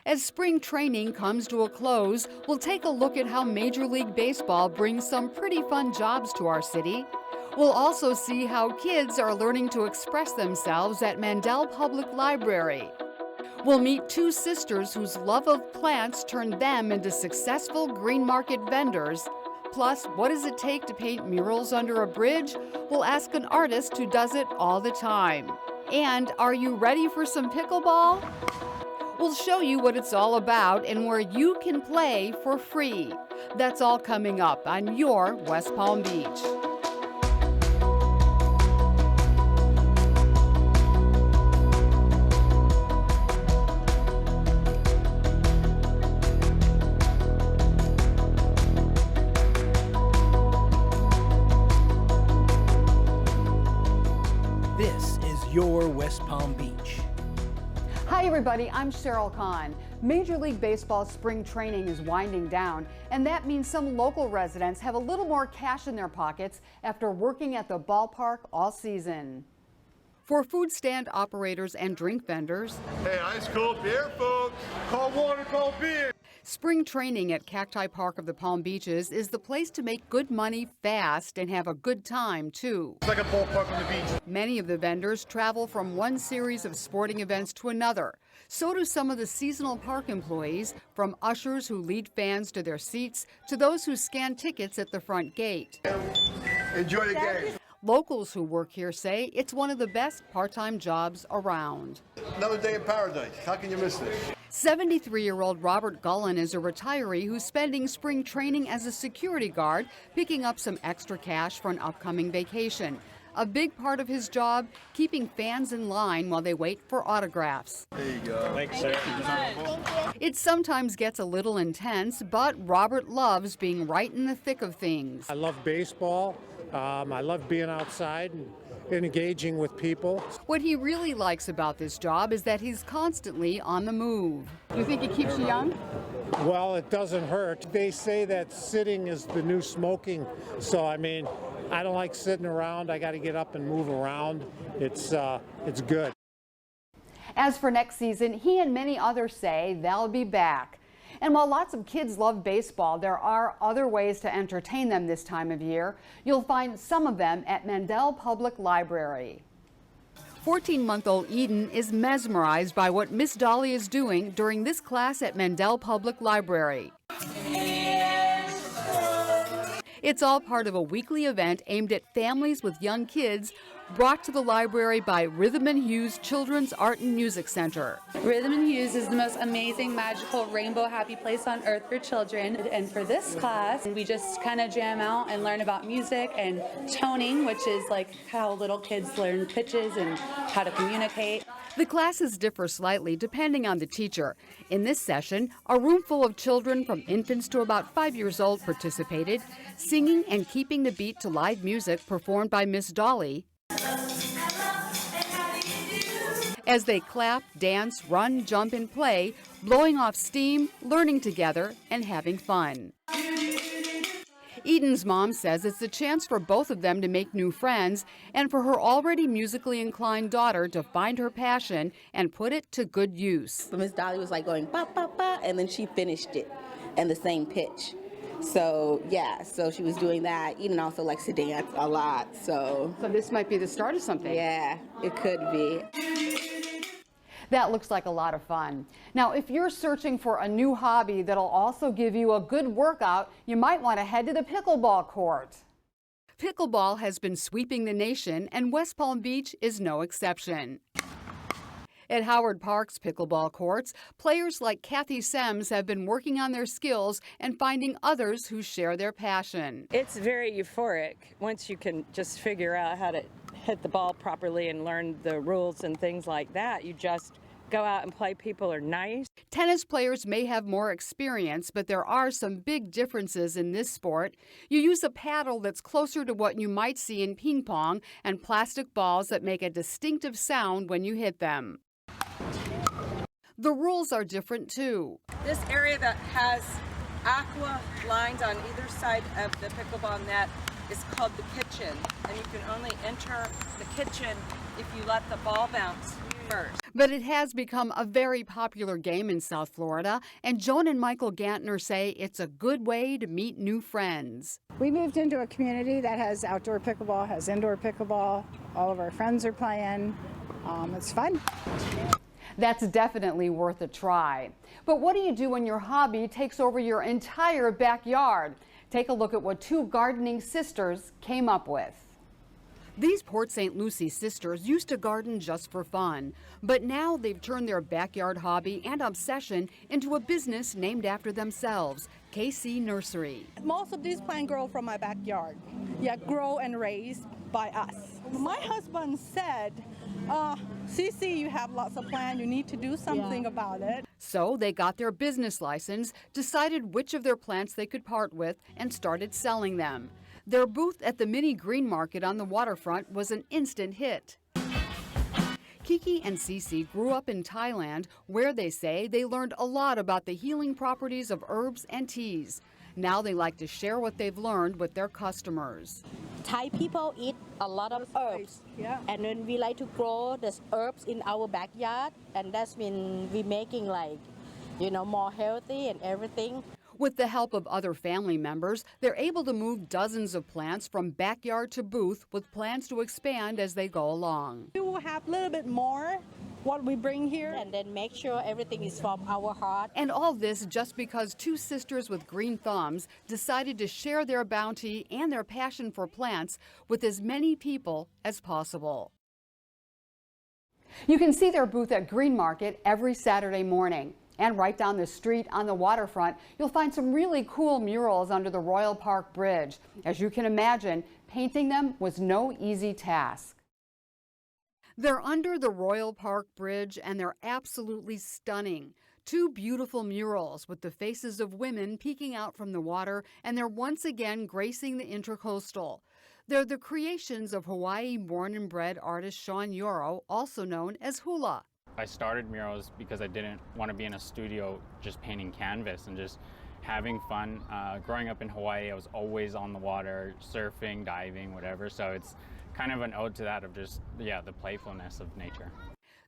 As spring training comes to a close, we'll take a look at how Major League Baseball brings some pretty fun jobs to our city. We'll also see how kids are learning to express themselves at Mandel Public Library. We'll meet two sisters whose love of plants turned them into successful green market vendors. Plus, what does it take to paint murals under a bridge? We'll ask an artist who does it all the time. And are you ready for some pickleball? We'll show you what it's all about and where you can play for free. That's all coming up on your West Palm Beach. This is your West Palm Beach. Hi everybody, I'm Cheryl Kahn. Major League Baseball spring training is winding down, and that means some local residents have a little more cash in their pockets after working at the ballpark all season. For food stand operators and drink vendors, hey, ice cold beer, folks. Cold water, cold beer. Spring training at Cacti Park of the Palm Beaches is the place to make good money fast and have a good time, too. It's like a ballpark on the beach. Many of the vendors travel from one series of sporting events to another. So do some of the seasonal park employees, from ushers who lead fans to their seats to those who scan tickets at the front gate. Enjoy the game. Locals who work here say it's one of the best part-time jobs around. Another day in paradise. How can you miss this? 73-year-old Robert Gullen is a retiree who's spending spring training as a security guard, picking up some extra cash for an upcoming vacation. A big part of his job, keeping fans in line while they wait for autographs. There you go. Thanks, sir. It sometimes gets a little intense, but Robert loves being right in the thick of things. I love baseball. I love being outside and engaging with people. What he really likes about this job is that he's constantly on the move. You think it keeps you young? Well, it doesn't hurt. They say that sitting is the new smoking. So, I mean, I don't like sitting around. I got to get up and move around. It's good. As for next season, he and many others say they'll be back. And while lots of kids love baseball, there are other ways to entertain them this time of year. You'll find some of them at Mandel Public Library. 14-month-old Eden is mesmerized by what Miss Dolly is doing during this class at Mandel Public Library. It's all part of a weekly event aimed at families with young kids, brought to the library by Rhythm and Hughes Children's Art and Music Center. Rhythm and Hughes is the most amazing, magical, rainbow happy place on earth for children. And for this class, we just kind of jam out and learn about music and toning, which is like how little kids learn pitches and how to communicate. The classes differ slightly depending on the teacher. In this session, a room full of children from infants to about 5 years old participated, singing and keeping the beat to live music performed by Miss Dolly, as they clap, dance, run, jump, and play, blowing off steam, learning together, and having fun. Eden's mom says it's a chance for both of them to make new friends and for her already musically inclined daughter to find her passion and put it to good use. Miss Dolly was like going ba ba ba, and then she finished it in the same pitch. So yeah, so she was doing that. Eden also likes to dance a lot, so this might be the start of something. yeah, it could be. That looks like a lot of fun. Now, if you're searching for a new hobby that'll also give you a good workout, you might want to head to the pickleball court. Pickleball has been sweeping the nation, and West Palm Beach is no exception. At Howard Park's pickleball courts, players like Kathy Sems have been working on their skills and finding others who share their passion. It's very euphoric once you can just figure out how to hit the ball properly and learn the rules and things like that. You just go out and play. People are nice. Tennis players may have more experience, but there are some big differences in this sport. You use a paddle that's closer to what you might see in ping pong and plastic balls that make a distinctive sound when you hit them. The rules are different too. This area that has aqua lines on either side of the pickleball net is called the kitchen, and you can only enter the kitchen if you let the ball bounce first. But it has become a very popular game in South Florida, and Joan and Michael Gantner say it's a good way to meet new friends. We moved into a community that has outdoor pickleball, has indoor pickleball. All of our friends are playing. It's fun. That's definitely worth a try. But what do you do when your hobby takes over your entire backyard? Take a look at what two gardening sisters came up with. These Port St. Lucie sisters used to garden just for fun, but now they've turned their backyard hobby and obsession into a business named after themselves, KC Nursery. Most of these plants grow from my backyard. Yeah, grow and raised by us. My husband said, Cece, you have lots of plants, you need to do something about it. So they got their business license, decided which of their plants they could part with, and started selling them. Their booth at the mini green market on the waterfront was an instant hit. Kiki and Cece grew up in Thailand, where they say they learned a lot about the healing properties of herbs and teas. Now they like to share what they've learned with their customers. Thai people eat a lot of herbs, and then we like to grow the herbs in our backyard, and that's when we're making more healthy and everything. With the help of other family members, they're able to move dozens of plants from backyard to booth with plans to expand as they go along. We will have a little bit more what we bring here. And then make sure everything is from our heart. And all this just because two sisters with green thumbs decided to share their bounty and their passion for plants with as many people as possible. You can see their booth at Green Market every Saturday morning. And right down the street on the waterfront, you'll find some really cool murals under the Royal Park Bridge. As you can imagine, painting them was no easy task. They're under the Royal Park Bridge, and they're absolutely stunning. Two beautiful murals with the faces of women peeking out from the water, and they're once again gracing the Intracoastal. They're the creations of Hawaii-born and bred artist Sean Yoro, also known as Hula. I started murals because I didn't want to be in a studio just painting canvas and just having fun. Growing up in Hawaii, I was always on the water, surfing, diving, whatever. So it's kind of an ode to that of just, the playfulness of nature.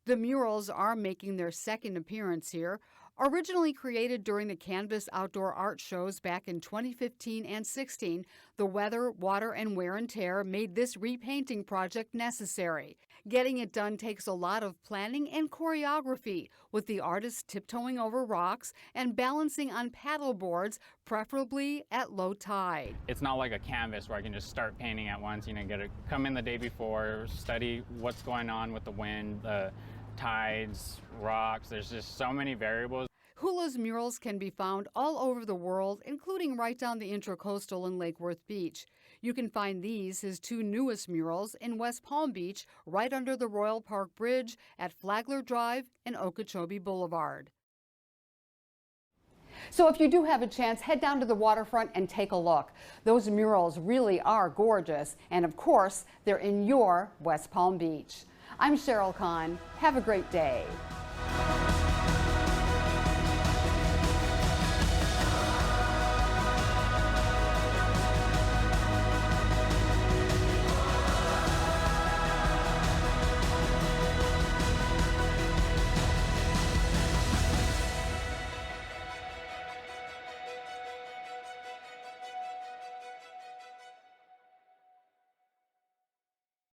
The murals are making their second appearance here. Originally created during the Canvas Outdoor Art Shows back in 2015 and 16, the weather, water, and wear and tear made this repainting project necessary. Getting it done takes a lot of planning and choreography, with the artists tiptoeing over rocks and balancing on paddle boards, preferably at low tide. It's not like a canvas where I can just start painting at once. Get to come in the day before, study what's going on with the wind, the tides, rocks. There's just so many variables. Hula's murals can be found all over the world, including right down the Intracoastal in Lake Worth Beach. You can find these, his two newest murals, in West Palm Beach, right under the Royal Park Bridge, at Flagler Drive and Okeechobee Boulevard. So if you do have a chance, head down to the waterfront and take a look. Those murals really are gorgeous, and of course, they're in your West Palm Beach. I'm Cheryl Kahn. Have a great day.